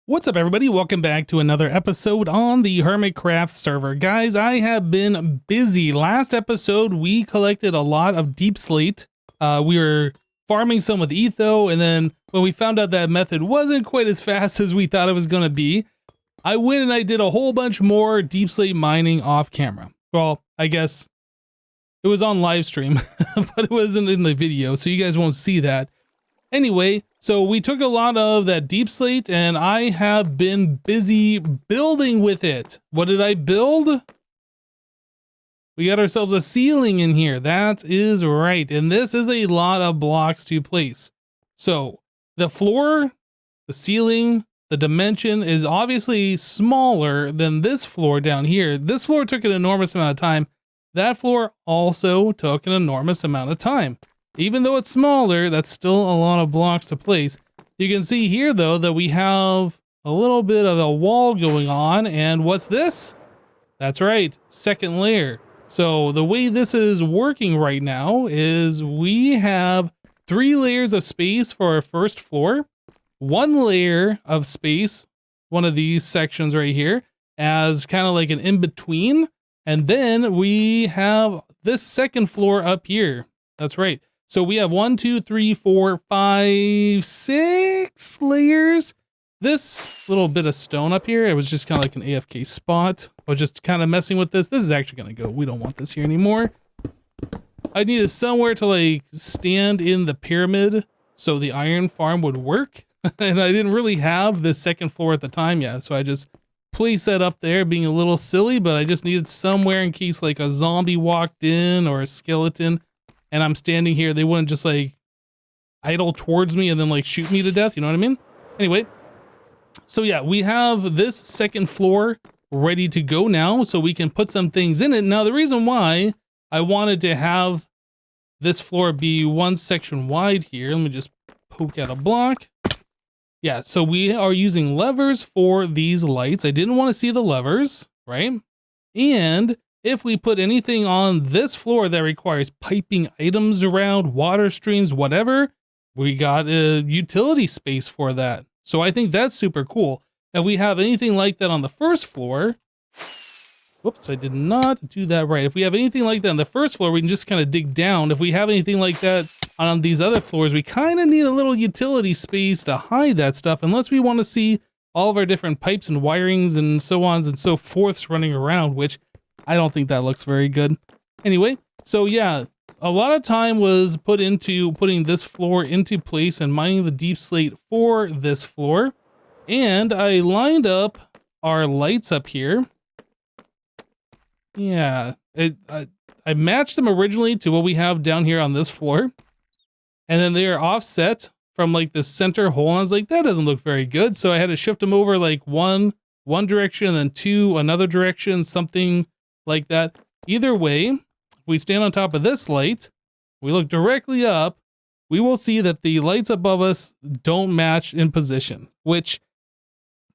What's up, everybody? Welcome back to another episode on the HermitCraft server. Guys, I have been busy. Last episode, we collected a lot of deep slate. We were farming some with etho, and then when we found out that method wasn't quite as fast as we thought it was going to be, I went and I did a whole bunch more deep slate mining off camera. Well, I guess it was on live stream, but it wasn't in the video, so you guys won't see that. Anyway, so we took a lot of that deep slate and I have been busy building with it. What did I build? We got ourselves a ceiling in here. That is right. And this is a lot of blocks to place. So the floor, the ceiling, the dimension is obviously smaller than this floor down here. This floor took an enormous amount of time. That floor also took an enormous amount of time. Even though it's smaller, that's still a lot of blocks to place. You can see here, though, that we have a little bit of a wall going on. And what's this? That's right, second layer. So the way this is working right now is we have 3 layers of space for our first floor, 1 layer of space, one of these sections right here, as kind of like an in-between. And then we have this second floor up here. That's right. So we have 1, 2, 3, 4, 5, 6 layers. This little bit of stone up here, it was just kind of like an AFK spot. I was just kind of messing with this. This is actually going to go. We don't want this here anymore. I needed somewhere to like stand in the pyramid so the iron farm would work. And I didn't really have this second floor at the time yet. So I just placed that up there, being a little silly, but I just needed somewhere in case like a zombie walked in or a skeleton. And I'm standing here, they wouldn't just like idle towards me and then like shoot me to death, you know what I mean? Anyway, so yeah, we have this second floor ready to go now, so we can put some things in it. Now, the reason why I wanted to have this floor be 1 section wide here, let me just poke out a block. Yeah, so we are using levers for these lights. I didn't want to see the levers, right? And if we put anything on this floor that requires piping items around, water streams, whatever, we got a utility space for that. So I think that's super cool. If we have anything like that on the first floor, whoops, I did not do that right. If we have anything like that on the first floor, we can just kind of dig down. If we have anything like that on these other floors, we kind of need a little utility space to hide that stuff, unless we want to see all of our different pipes and wirings and so on and so forths running around, which I don't think that looks very good. Anyway, so yeah, a lot of time was put into putting this floor into place and mining the deep slate for this floor. And I lined up our lights up here. Yeah, I matched them originally to what we have down here on this floor. And then they are offset from like the center hole. And I was like, that doesn't look very good. So I had to shift them over like one direction and then 2 another direction, something like that. Either way, if we stand on top of this light, we look directly up, we will see that the lights above us don't match in position, which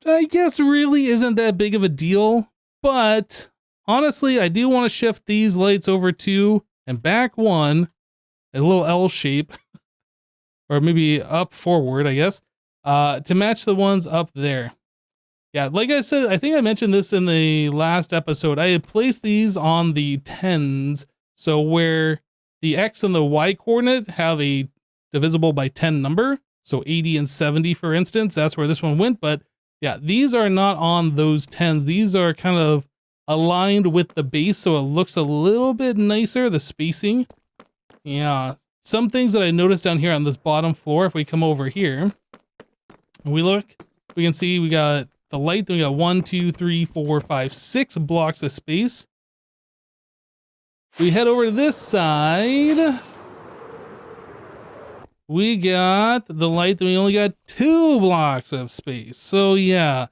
I guess really isn't that big of a deal. But honestly, I do want to shift these lights over 2 and back 1, a little L shape, or maybe up forward, I guess, to match the ones up there. Yeah, like I said, I think I mentioned this in the last episode. I had placed these on the 10s. So where the X and the Y coordinate have a divisible by 10 number. So 80 and 70, for instance, that's where this one went. But yeah, these are not on those 10s. These are kind of aligned with the base. So it looks a little bit nicer, the spacing. Yeah, some things that I noticed down here on this bottom floor, if we come over here and we look, we can see we got the light, then we got 1, 2, 3, 4, 5, 6 blocks of space. We head over to this side. We got the light, then we only got 2 blocks of space. So yeah,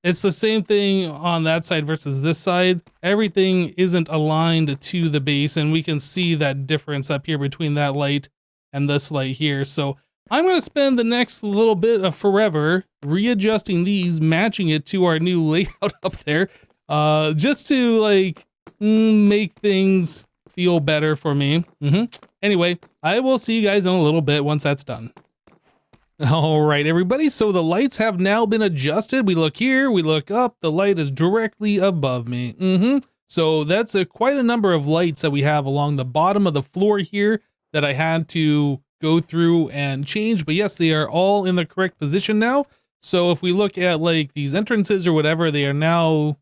it's the same thing on that side versus this side. Everything isn't aligned to the base, and we can see that difference up here between that light and this light here. So I'm going to spend the next little bit of forever readjusting these, matching it to our new layout up there, just to like make things feel better for me. Anyway, I will see you guys in a little bit once that's done. All right, everybody. So the lights have now been adjusted. We look here, we look up. The light is directly above me. So that's quite a number of lights that we have along the bottom of the floor here that I had to go through and change. But yes, they are all in the correct position now. So if we look at like these entrances or whatever, they are now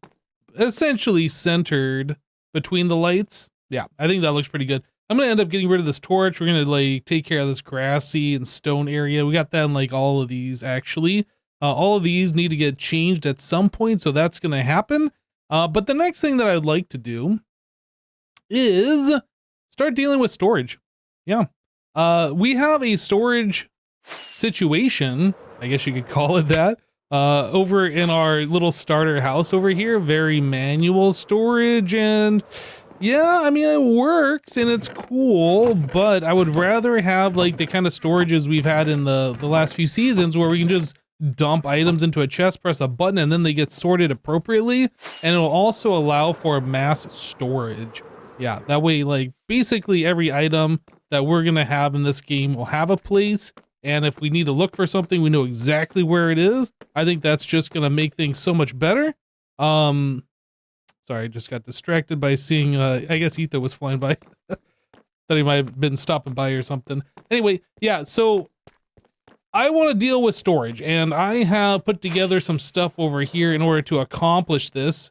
essentially centered between the lights. Yeah, I think that looks pretty good. I'm going to end up getting rid of this torch. We're going to like take care of this grassy and stone area. We got that in like all of these actually. All of these need to get changed at some point, so that's going to happen. But the next thing that I'd like to do is start dealing with storage. Yeah. We have a storage situation, I guess you could call it that, over in our little starter house over here. Very manual storage, and yeah, I mean, it works and it's cool, but I would rather have like the kind of storages we've had in the last few seasons where we can just dump items into a chest, press a button, and then they get sorted appropriately. And it'll also allow for mass storage. Yeah, that way, like basically every item that we're going to have in this game will have a place. And if we need to look for something, we know exactly where it is. I think that's just going to make things so much better. Sorry, I just got distracted by seeing, I guess Etho was flying by. Thought he might have been stopping by or something. Anyway, yeah, so I want to deal with storage, and I have put together some stuff over here in order to accomplish this.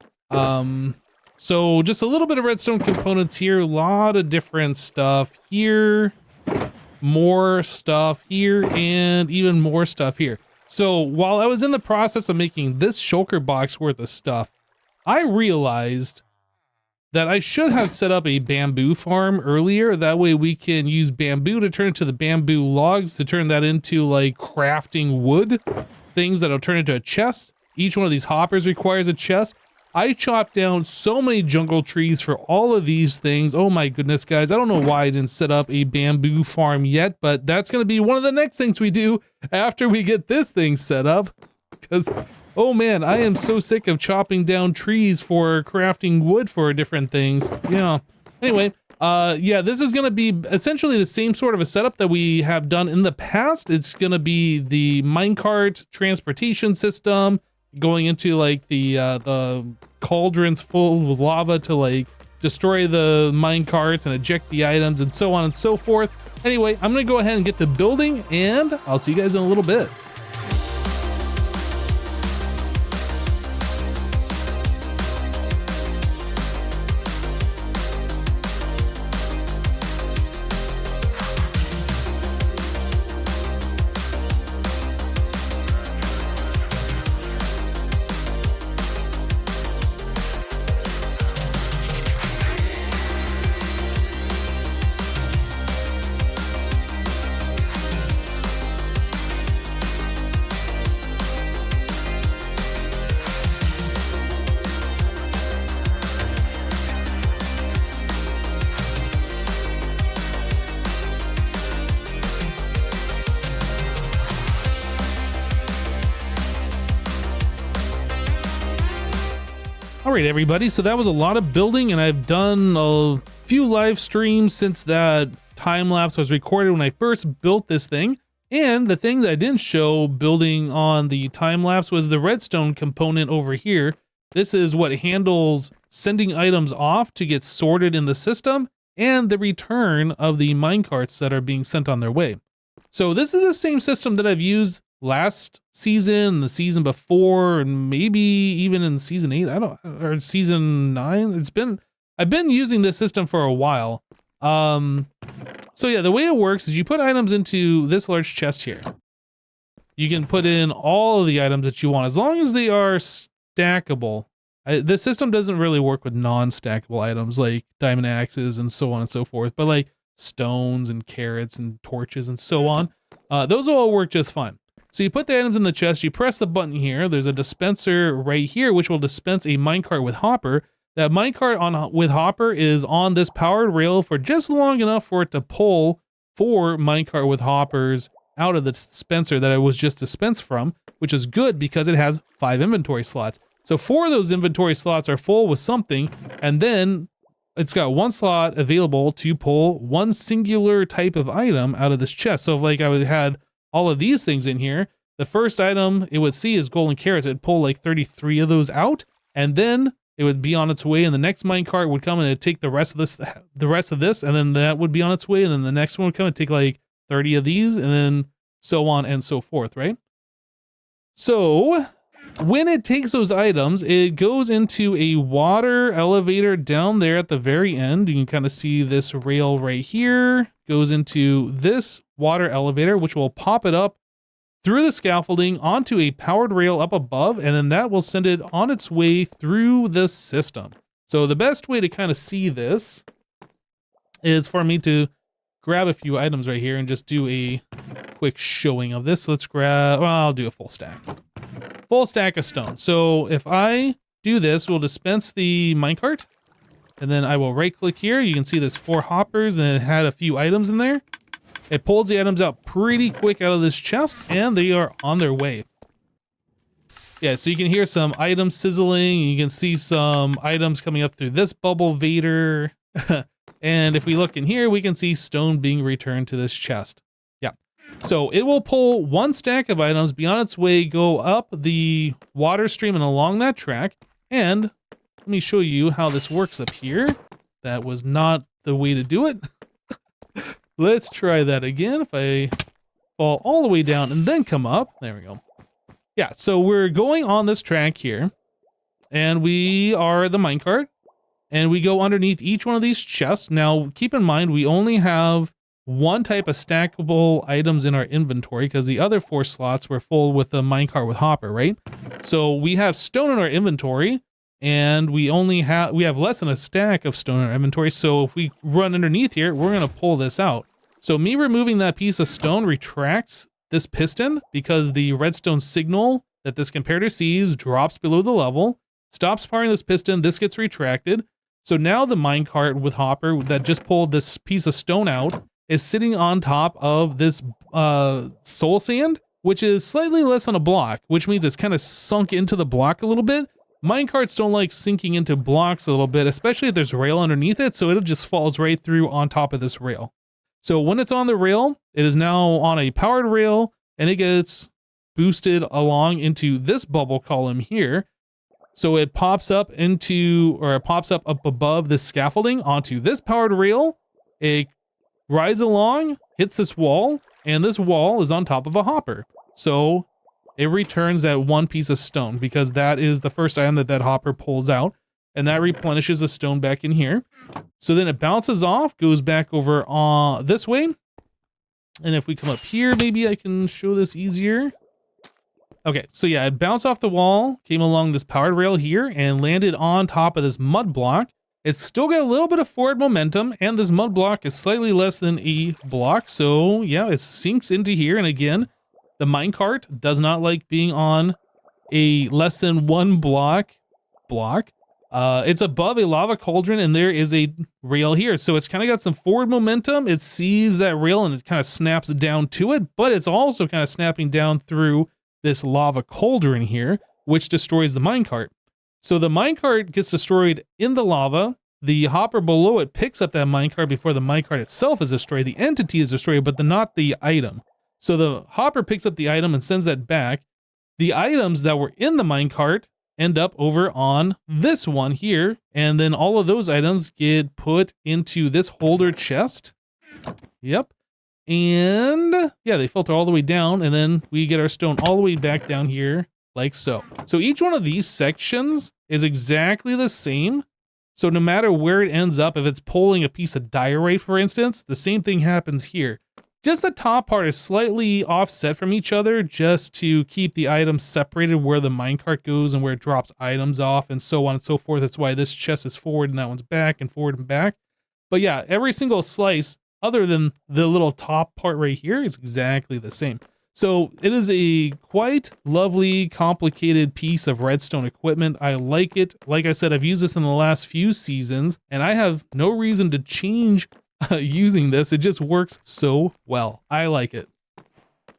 So just a little bit of redstone components here, a lot of different stuff here, more stuff here, and even more stuff here. So while I was in the process of making this shulker box worth of stuff, I realized that I should have set up a bamboo farm earlier. That way we can use bamboo to turn into the bamboo logs to turn that into like crafting wood, things that'll turn into a chest. Each one of these hoppers requires a chest. I chopped down so many jungle trees for all of these things. Oh my goodness, guys. I don't know why I didn't set up a bamboo farm yet, but that's going to be one of the next things we do after we get this thing set up. Because oh man, I am so sick of chopping down trees for crafting wood for different things. Yeah. Anyway, yeah, this is going to be essentially the same sort of a setup that we have done in the past. It's going to be the minecart transportation system going into like the cauldrons full with lava to like destroy the minecarts and eject the items and so on and so forth. Anyway, I'm going to go ahead and get to building, and I'll see you guys in a little bit. All right, everybody, so that was a lot of building, and I've done a few live streams since that time lapse was recorded when I first built this thing. And the thing that I didn't show building on the time lapse was the redstone component over here. This is what handles sending items off to get sorted in the system and the return of the minecarts that are being sent on their way. So this is the same system that I've used last season, the season before, and maybe even in season 8, or season 9. I've been using this system for a while. So yeah, the way it works is you put items into this large chest here. You can put in all of the items that you want, as long as they are stackable. The system doesn't really work with non-stackable items like diamond axes and so on and so forth, but like stones and carrots and torches and so on, those will all work just fine. So you put the items in the chest, you press the button here, there's a dispenser right here which will dispense a minecart with hopper. That minecart with hopper is on this powered rail for just long enough for it to pull 4 minecart with hoppers out of the dispenser that I was just dispensed from, which is good because it has 5 inventory slots. So 4 of those inventory slots are full with something, and then it's got 1 slot available to pull 1 singular type of item out of this chest. So if like I had all of these things in here, the first item it would see is golden carrots. It'd pull like 33 of those out, and then it would be on its way, and the next minecart would come and it'd take the rest of this, and then that would be on its way, and then the next one would come and take like 30 of these, and then so on and so forth, right? So when it takes those items, it goes into a water elevator down there at the very end. You can kind of see this rail right here goes into this water elevator, which will pop it up through the scaffolding onto a powered rail up above, and then that will send it on its way through the system. So the best way to kind of see this is for me to grab a few items right here and just do a quick showing of this. Let's grab, well, I'll do a full stack. Full stack of stone. So if I do this, we'll dispense the minecart, and then I will right click here. You can see there's 4 hoppers and it had a few items in there. It pulls the items out pretty quick out of this chest, and they are on their way. Yeah, so you can hear some items sizzling. You can see some items coming up through this bubble vader. And if we look in here, we can see stone being returned to this chest. Yeah. So it will pull 1 stack of items, be on its way, go up the water stream and along that track. And let me show you how this works up here. That was not the way to do it. Let's try that again. If I fall all the way down and then come up, there we go. Yeah, so we're going on this track here, and we are the minecart, and we go underneath each one of these chests. Now, keep in mind, we only have 1 type of stackable items in our inventory because the other 4 slots were full with the minecart with hopper, right? So we have stone in our inventory, and we have less than a stack of stone in our inventory. So if we run underneath here, we're going to pull this out. So me removing that piece of stone retracts this piston because the redstone signal that this comparator sees drops below the level, stops powering this piston, this gets retracted. So now the minecart with hopper that just pulled this piece of stone out is sitting on top of this soul sand, which is slightly less than a block, which means it's kind of sunk into the block a little bit. Minecarts don't like sinking into blocks a little bit, especially if there's rail underneath it, so it just falls right through on top of this rail. So when it's on the rail, it is now on a powered rail, and it gets boosted along into this bubble column here. So it pops up up above this scaffolding onto this powered rail. It rides along, hits this wall, and this wall is on top of a hopper. So it returns that 1 piece of stone because that is the first item that hopper pulls out, and that replenishes the stone back in here. So then it bounces off, goes back over this way. And if we come up here, maybe I can show this easier. Okay, so yeah, it bounced off the wall, came along this powered rail here, and landed on top of this mud block. It's still got a little bit of forward momentum, and this mud block is slightly less than a block. So yeah, it sinks into here, and again, the minecart does not like being on a less than 1 block. It's above a lava cauldron, and there is a rail here. So it's kind of got some forward momentum. It sees that rail and it kind of snaps down to it, but it's also kind of snapping down through this lava cauldron here, which destroys the minecart. So the minecart gets destroyed in the lava. The hopper below it picks up that minecart before the minecart itself is destroyed. The entity is destroyed, but not the item. So the hopper picks up the item and sends that back. The items that were in the minecart end up over on this one here, and then all of those items get put into this holder chest. Yep. And yeah, they filter all the way down, and then we get our stone all the way back down here like so. So each one of these sections is exactly the same. So no matter where it ends up, if it's pulling a piece of diorite, for instance, the same thing happens here. Just the top part is slightly offset from each other just to keep the items separated where the minecart goes and where it drops items off and so on and so forth. That's why this chest is forward and that one's back and forward and back. But yeah, every single slice, other than the little top part right here, is exactly the same. So it is a quite lovely, complicated piece of redstone equipment. I like it. Like I said, I've used this in the last few seasons, and I have no reason to change using this. It just works so well. I like it.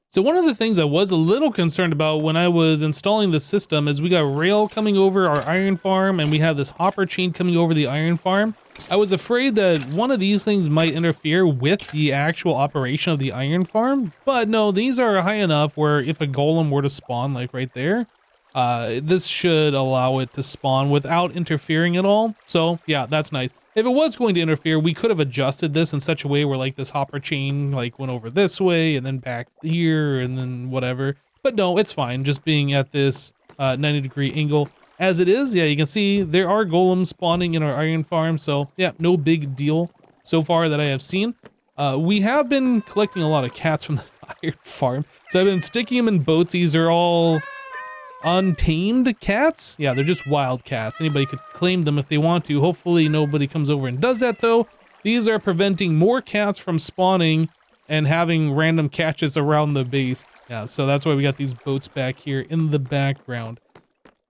So one of the things I was a little concerned about when I was installing the system is we got rail coming over our iron farm, and we have this hopper chain coming over the iron farm. I was afraid that one of these things might interfere with the actual operation of the iron farm, but no, these are high enough where if a golem were to spawn like right there, this should allow it to spawn without interfering at all. So yeah, that's nice. If it was going to interfere, we could have adjusted this in such a way where like this hopper chain like went over this way and then back here and then whatever. But no, it's fine just being at this 90-degree angle. As it is, yeah, you can see there are golems spawning in our iron farm, so yeah, no big deal so far that I have seen. We have been collecting a lot of cats from the iron farm, so I've been sticking them in boats. These are all untamed cats. Yeah, they're just wild cats. Anybody could claim them if they want to. Hopefully nobody comes over and does that though. These are preventing more cats from spawning and having random catches around the base. Yeah, so that's why we got these boats back here in the background.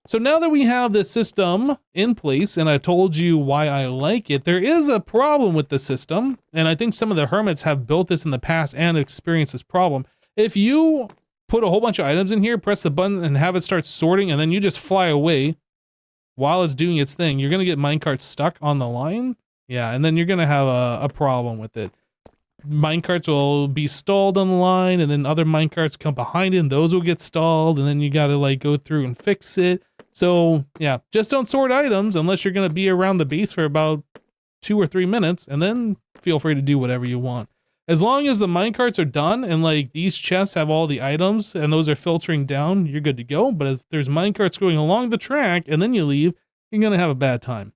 So now that we have this system in place, and I told you why I like it, there is a problem with the system, and I think some of the hermits have built this in the past and experienced this problem. If you put a whole bunch of items in here, press the button and have it start sorting, and then you just fly away while it's doing its thing, you're going to get minecarts stuck on the line. Yeah, and then you're going to have a problem with it. Minecarts will be stalled on the line, and then other minecarts come behind it, and those will get stalled, and then you got to like go through and fix it. So yeah, just don't sort items unless you're going to be around the base for about 2 or 3 minutes, and then feel free to do whatever you want. As long as the minecarts are done and like these chests have all the items and those are filtering down, you're good to go. But if there's minecarts going along the track and then you leave, you're going to have a bad time.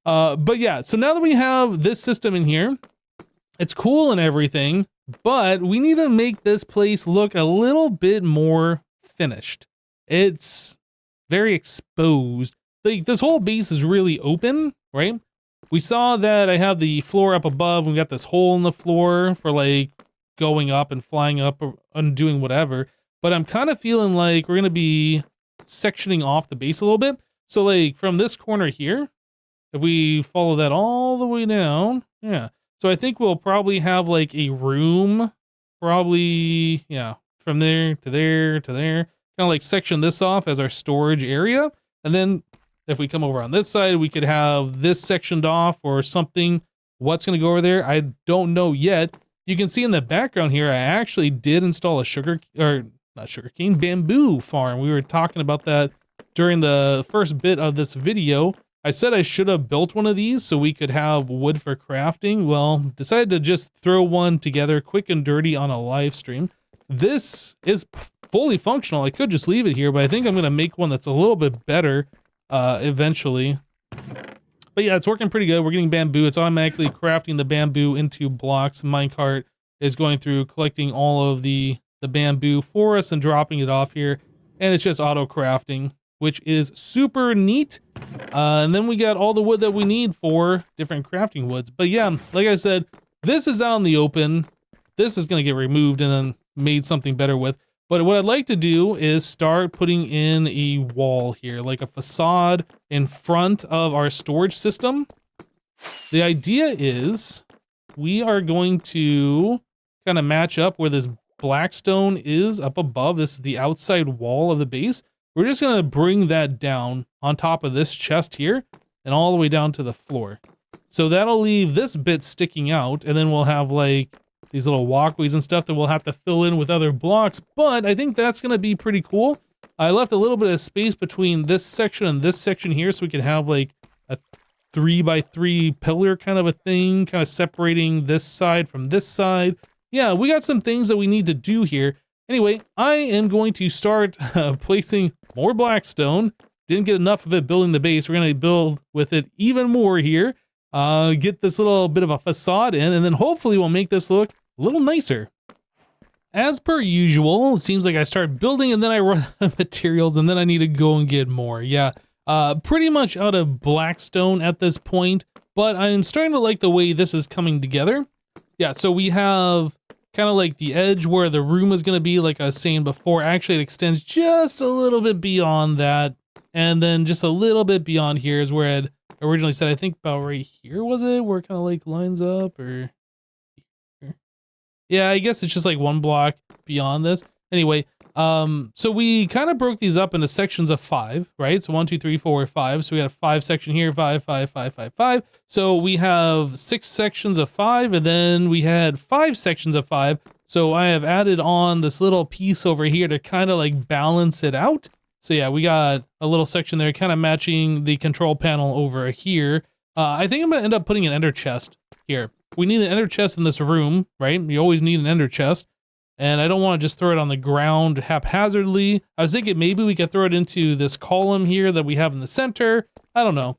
But yeah, so now that we have this system in here, it's cool and everything, but we need to make this place look a little bit more finished. It's very exposed. Like this whole base is really open, right? We saw that I have the floor up above. We got this hole in the floor for like going up and flying up and doing whatever. But I'm kind of feeling like we're going to be sectioning off the base a little bit. So like from this corner here, if we follow that all the way down, yeah. So I think we'll probably have like a room, probably, yeah, from there to there to there. Kind of like section this off as our storage area. And then if we come over on this side, we could have this sectioned off or something. What's going to go over there? I don't know yet. You can see in the background here, I actually did install a bamboo farm. We were talking about that during the first bit of this video. I said I should have built one of these so we could have wood for crafting. Well, decided to just throw one together quick and dirty on a live stream. This is fully functional. I could just leave it here, but I think I'm going to make one that's a little bit better eventually. But yeah, it's working pretty good. We're getting bamboo. It's automatically crafting the bamboo into blocks. Minecart is going through collecting all of the bamboo for us and dropping it off here. And it's just auto crafting, which is super neat. And then we got all the wood that we need for different crafting woods. But yeah, like I said, this is out in the open. This is going to get removed and then made something better with. But what I'd like to do is start putting in a wall here, like a facade in front of our storage system. The idea is we are going to kind of match up where this black stone is up above. This is the outside wall of the base. We're just going to bring that down on top of this chest here and all the way down to the floor. So that'll leave this bit sticking out, and then we'll have like these little walkways and stuff that we'll have to fill in with other blocks, but I think that's going to be pretty cool. I left a little bit of space between this section and this section here so we could have like a 3x3 pillar kind of a thing, kind of separating this side from this side. Yeah, we got some things that we need to do here. Anyway, I am going to start placing more blackstone. Didn't get enough of it building the base. We're going to build with it even more here. Get this little bit of a facade in, and then hopefully we'll make this look a little nicer. As per usual, it seems like I start building and then I run out of materials and then I need to go and get more. Yeah, pretty much out of blackstone at this point, but I'm starting to like the way this is coming together. Yeah, so we have kind of like the edge where the room is going to be, like I was saying before. Actually, it extends just a little bit beyond that, and then just a little bit beyond here is where it originally said, I think about right here, was it? Where it kind of like lines up, or here? Yeah, I guess it's just like one block beyond this. Anyway, So we kind of broke these up into sections of 5, right? So 1, 2, 3, 4, 5. So we got a 5 section here, 5, 5, 5, 5, 5. So we have 6 sections of 5, and then we had 5 sections of 5. So I have added on this little piece over here to kind of like balance it out. So yeah, we got a little section there kind of matching the control panel over here. I think I'm going to end up putting an ender chest here. We need an ender chest in this room, right? You always need an ender chest. And I don't want to just throw it on the ground haphazardly. I was thinking maybe we could throw it into this column here that we have in the center. I don't know.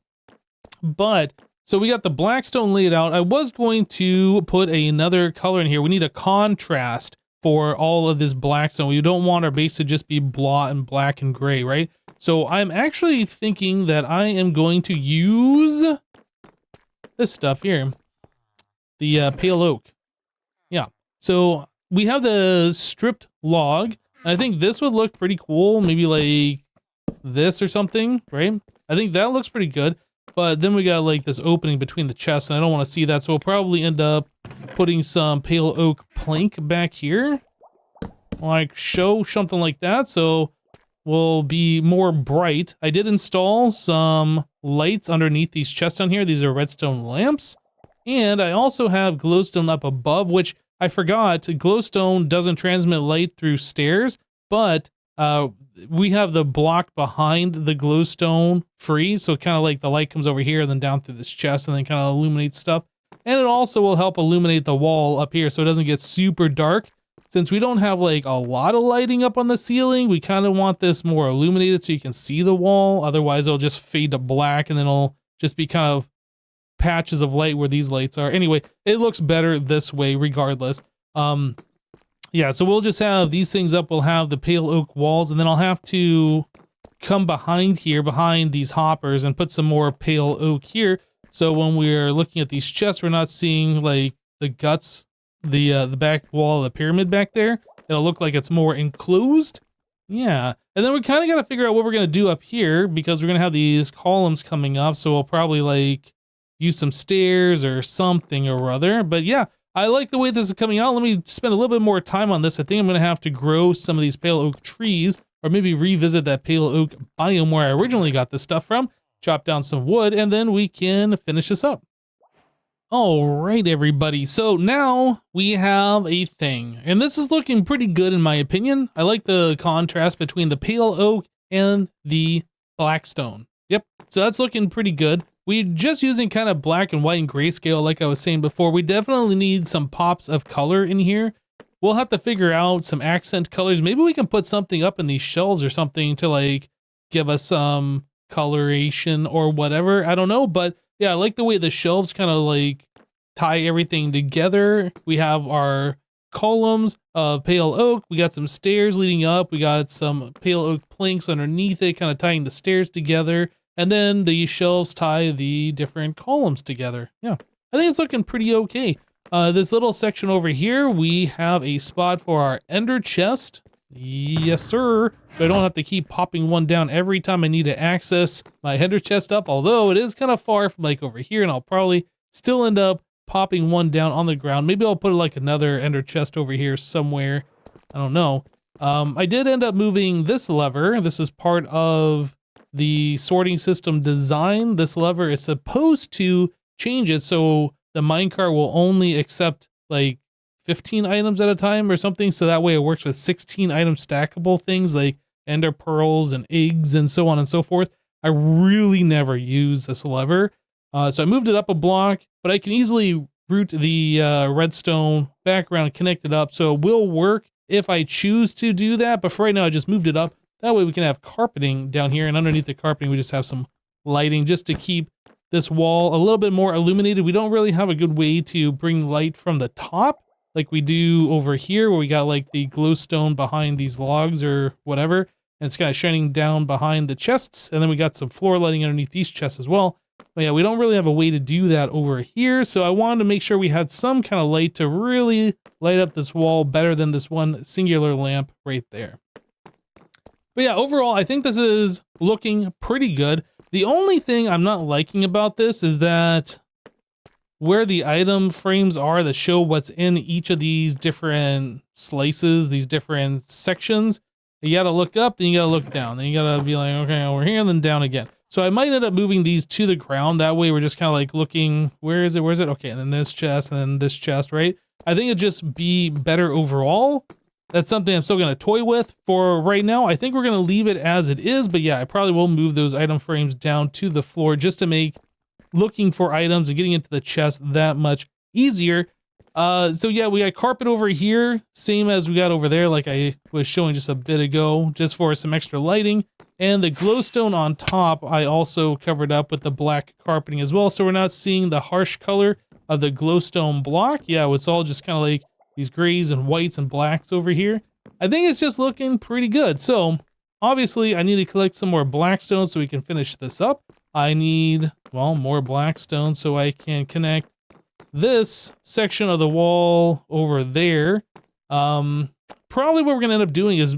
But, so we got the black stone laid out. I was going to put another color in here. We need a contrast for all of this black stone. We don't want our base to just be blah and black and gray, right? So I'm actually thinking that I am going to use this stuff here. The pale oak. Yeah. So we have the stripped log. And I think this would look pretty cool. Maybe like this or something, right? I think that looks pretty good. But then we got like this opening between the chests, and I don't want to see that. So we'll probably end up putting some pale oak plank back here. Like show something like that. So we'll be more bright. I did install some lights underneath these chests on here. These are redstone lamps. And I also have glowstone up above, which I forgot, glowstone doesn't transmit light through stairs, but we have the block behind the glowstone free, so kind of like the light comes over here and then down through this chest and then kind of illuminates stuff. And it also will help illuminate the wall up here so it doesn't get super dark. Since we don't have like a lot of lighting up on the ceiling, we kind of want this more illuminated so you can see the wall. Otherwise, it'll just fade to black and then it'll just be kind of patches of light where these lights are. Anyway, it looks better this way regardless. Yeah, so we'll just have these things up. We'll have the pale oak walls, and then I'll have to come behind here, behind these hoppers, and put some more pale oak here. So when we're looking at these chests, we're not seeing like the guts, the back wall of the pyramid back there. It'll look like it's more enclosed. Yeah, and then we kind of got to figure out what we're going to do up here, because we're going to have these columns coming up, so we'll probably like use some stairs or something or other. But yeah, I like the way this is coming out. Let me spend a little bit more time on this. I think I'm going to have to grow some of these pale oak trees, or maybe revisit that pale oak biome where I originally got this stuff from, chop down some wood, and then we can finish this up. All right, everybody. So now we have a thing, and this is looking pretty good in my opinion. I like the contrast between the pale oak and the black stone. Yep. So that's looking pretty good. We're just using kind of black and white and grayscale, like I was saying before. We definitely need some pops of color in here. We'll have to figure out some accent colors. Maybe we can put something up in these shells or something to like give us some coloration or whatever. I don't know, but yeah, I like the way the shelves kind of like tie everything together. We have our columns of pale oak. We got some stairs leading up. We got some pale oak planks underneath it, kind of tying the stairs together. And then the shelves tie the different columns together. Yeah, I think it's looking pretty okay. This little section over here, we have a spot for our ender chest. Yes, sir. So I don't have to keep popping one down every time I need to access my ender chest up, although it is kind of far from like over here, and I'll probably still end up popping one down on the ground. Maybe I'll put like another ender chest over here somewhere. I don't know. I did end up moving this lever. This is part of the sorting system design. This lever is supposed to change it so the minecart will only accept like 15 items at a time or something, so that way it works with 16 item stackable things like ender pearls and eggs and so on and so forth. I really never use this lever, so I moved it up a block, but I can easily route the redstone background, connect it up, so it will work if I choose to do that. But for right now, I just moved it up. That way we can have carpeting down here, and underneath the carpeting, we just have some lighting just to keep this wall a little bit more illuminated. We don't really have a good way to bring light from the top like we do over here, where we got like the glowstone behind these logs or whatever, and it's kind of shining down behind the chests. And then we got some floor lighting underneath these chests as well. But yeah, we don't really have a way to do that over here. So I wanted to make sure we had some kind of light to really light up this wall better than this one singular lamp right there. But yeah, overall, I think this is looking pretty good. The only thing I'm not liking about this is that where the item frames are that show what's in each of these different slices, these different sections, You gotta look up, then you gotta look down. Then you gotta be like, okay, over here, and then down again. So I might end up moving these to the ground. That way we're just kind of like looking, where is it? Where is it? Okay, and then this chest, and then this chest, right? I think it'd just be better overall. That's something I'm still going to toy with for right now. I think we're going to leave it as it is, but yeah, I probably will move those item frames down to the floor just to make looking for items and getting into the chest that much easier. So yeah, we got carpet over here, same as we got over there, like I was showing just a bit ago, just for some extra lighting. And the glowstone on top, I also covered up with the black carpeting as well, so we're not seeing the harsh color of the glowstone block. Yeah, it's all just kind of like these grays and whites and blacks over here. I think it's just looking pretty good. So obviously I need to collect some more blackstone so we can finish this up. I need, well, more blackstone so I can connect this section of the wall over there. Probably what we're gonna end up doing is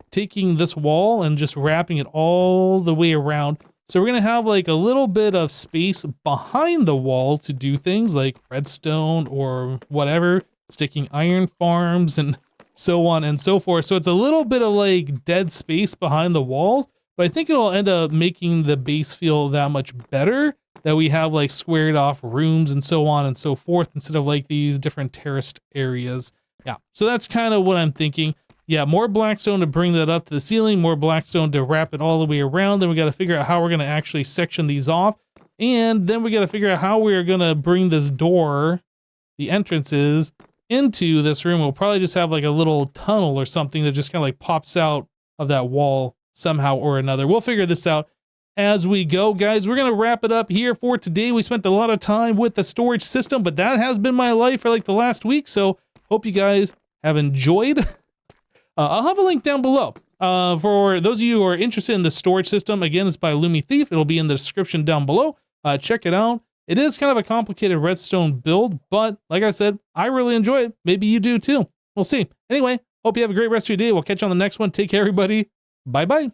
taking this wall and just wrapping it all the way around. So we're gonna have like a little bit of space behind the wall to do things like redstone or whatever, sticking iron farms and so on and so forth. So it's a little bit of like dead space behind the walls, but I think it'll end up making the base feel that much better, that we have like squared off rooms and so on and so forth instead of like these different terraced areas. Yeah, so that's kind of what I'm thinking. Yeah, more blackstone to bring that up to the ceiling, more blackstone to wrap it all the way around. Then we got to figure out how we're going to actually section these off. And then we got to figure out how we're going to bring this door, the entrances, into this room. We'll probably just have like a little tunnel or something that just kind of like pops out of that wall somehow or another. We'll figure this out as we go, guys. We're going to wrap it up here for today. We spent a lot of time with the storage system, but that has been my life for like the last week. So hope you guys have enjoyed. I'll have a link down below for those of you who are interested in the storage system. Again, it's by Lummie Thief. It'll be in the description down below. Check it out. It is kind of a complicated redstone build, but like I said, I really enjoy it. Maybe you do too. We'll see. Anyway, hope you have a great rest of your day. We'll catch you on the next one. Take care, everybody. Bye-bye.